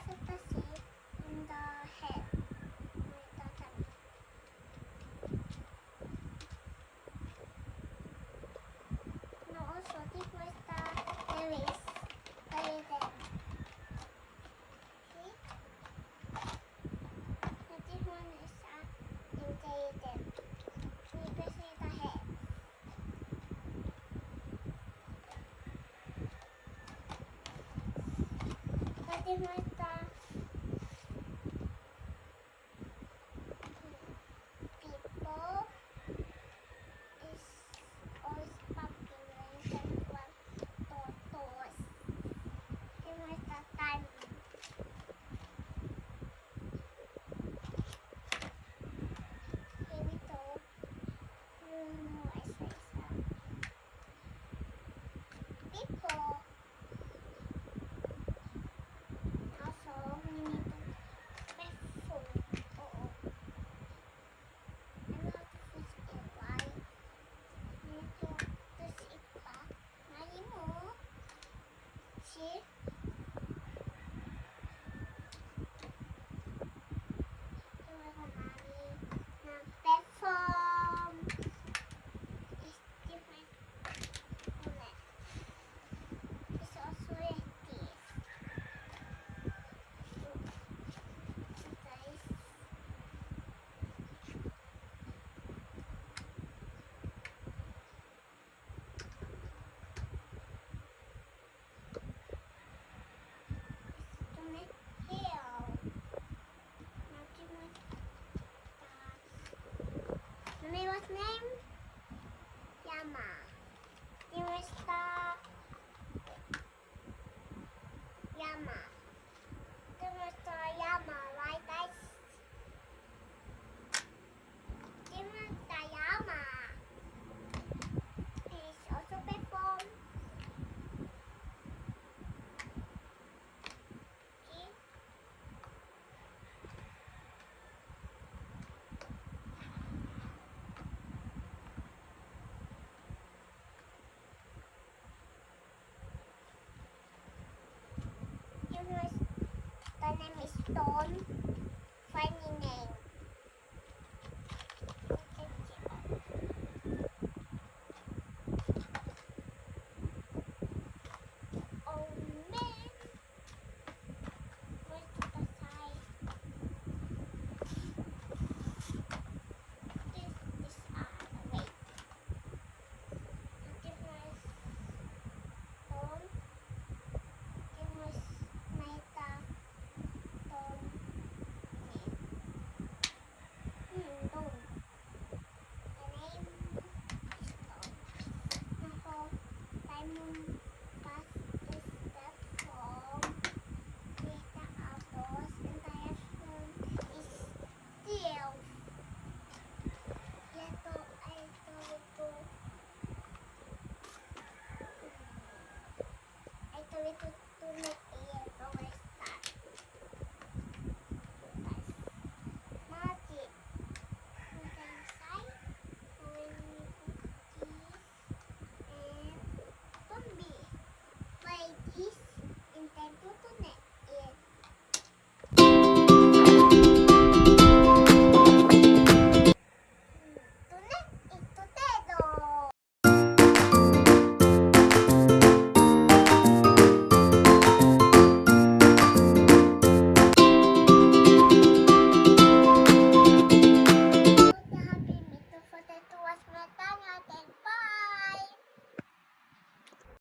put the seed in the head with the tummy. Now also this was the berries. See? Now this one is injected. We can see the head. Now this one is the people is always popular in Central Totos. This one is the time. Here we go. No, I say so. People. Also, we need to press food. Oo. I know how to fish it, right? We need to fish it pa. Nali mo. See? Ito ako nali. Na platform is different ulit. It's also like this. Guys. To make hill. Now to make Mommy, what's name? Yama. This is the Yama. This is the Yama, right guys? This is the Yama. It's also perform. See? This is the name is Stone.